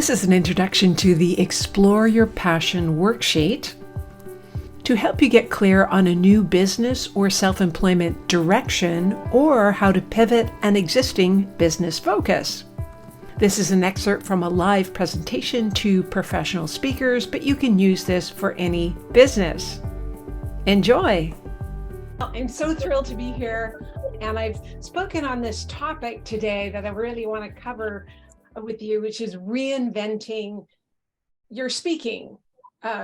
This is an introduction to the Explore Your Passion worksheet to help you get clear on a new business or self-employment direction or how to pivot an existing business focus. This is an excerpt from a live presentation to professional speakers, but you can use this for any business. Enjoy! I'm so thrilled to be here, and I've spoken on this topic today that I really want to cover with you, which is reinventing your speaking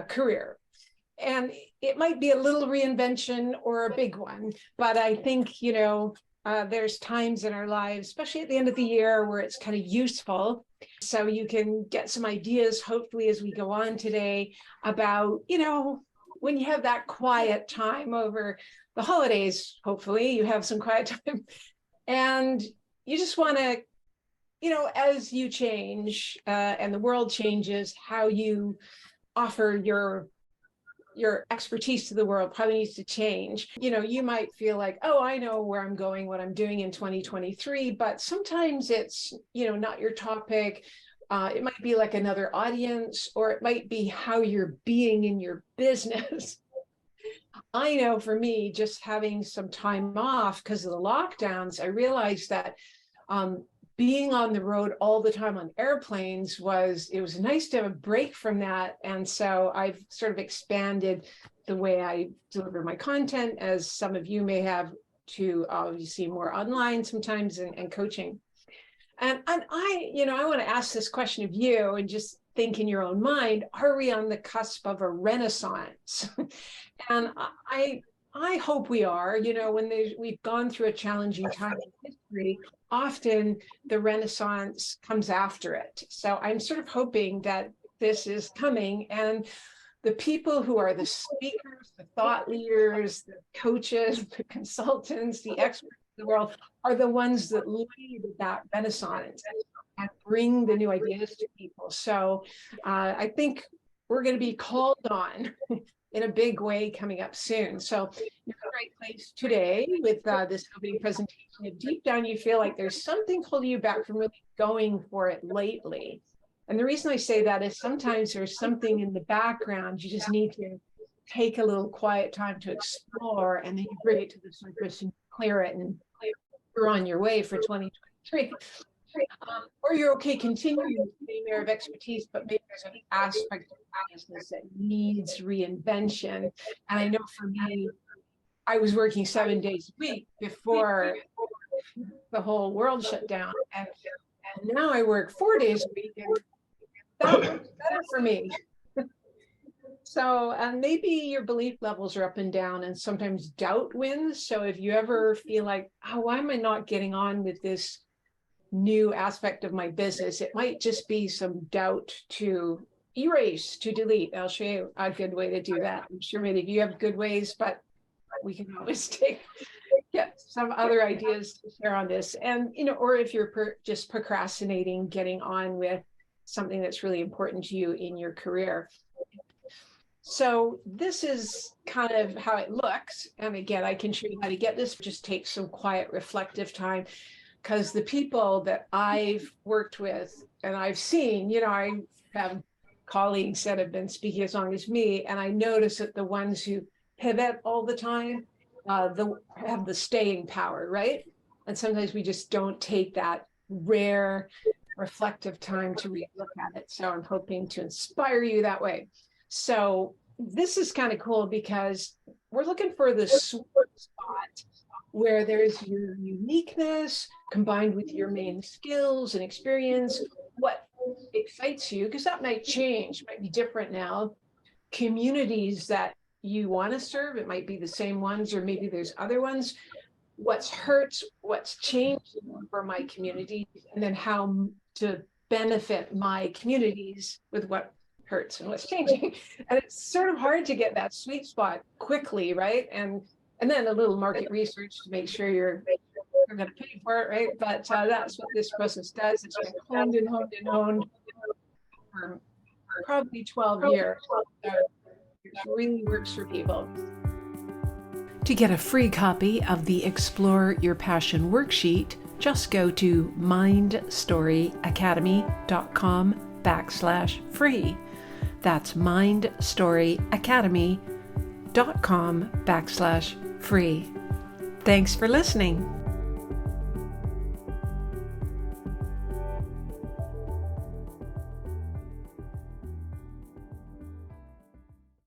career. And it might be a little reinvention or a big one, but I think, there's times in our lives, especially at the end of the year, where it's kind of useful. So you can get some ideas, hopefully, as we go on today about, when you have that quiet time over the holidays, hopefully you have some quiet time, and you just want to, as you change and the world changes, how you offer your expertise to the world probably needs to change. You might feel like, oh, I know where I'm going, what I'm doing in 2023, but sometimes it's, not your topic. It might be like another audience, or it might be how you're being in your business. I know for me, just having some time off because of the lockdowns, I realized that being on the road all the time on airplanes it was nice to have a break from that. And so I've sort of expanded the way I deliver my content, as some of you may have, to obviously more online sometimes and coaching. And I want to ask this question of you and just think in your own mind, are we on the cusp of a renaissance? And I hope we are. When we've gone through a challenging time in history, often the Renaissance comes after it. So I'm sort of hoping that this is coming, and the people who are the speakers, the thought leaders, the coaches, the consultants, the experts in the world are the ones that lead that Renaissance and bring the new ideas to people. So I think we're going to be called on in a big way coming up soon. So you're in the right place today with this opening presentation. If deep down you feel like there's something holding you back from really going for it lately. And the reason I say that is sometimes there's something in the background you just need to take a little quiet time to explore, and then you bring it to the surface and clear it, and you're on your way for 2023. Or you're okay continuing the same area of expertise, but maybe there's an aspect of business that needs reinvention. And I know for me, I was working 7 days a week before the whole world shut down, and now I work 4 days a week, and that works better for me. So maybe your belief levels are up and down, and sometimes doubt wins. So if you ever feel like, oh, why am I not getting on with this new aspect of my business, it might just be some doubt to erase, to delete. I'll show you a good way to do that. I'm sure many of you have good ways, but we can always get some other ideas to share on this. And, or if you're just procrastinating getting on with something that's really important to you in your career. So this is kind of how it looks. And again, I can show you how to get this. Just take some quiet, reflective time. Because the people that I've worked with and I've seen, I have colleagues that have been speaking as long as me, and I notice that the ones who pivot all the time have the staying power, right? And sometimes we just don't take that rare reflective time to really look at it. So I'm hoping to inspire you that way. So this is kind of cool because we're looking for the sweet spot where there's your uniqueness combined with your main skills and experience, what excites you, because that might change, might be different now. Communities that you want to serve, it might be the same ones, or maybe there's other ones. What's hurts, what's changed for my community, and then how to benefit my communities with what hurts and what's changing. And it's sort of hard to get that sweet spot quickly, right? And then a little market research to make sure you're going to pay for it, right? But that's what this process does. It's been honed and honed and honed for probably 12 years. So it really works for people. To get a free copy of the Explore Your Passion worksheet, just go to mindstoryacademy.com mindstoryacademy.com/free. That's mindstoryacademy.com/free. Thanks for listening.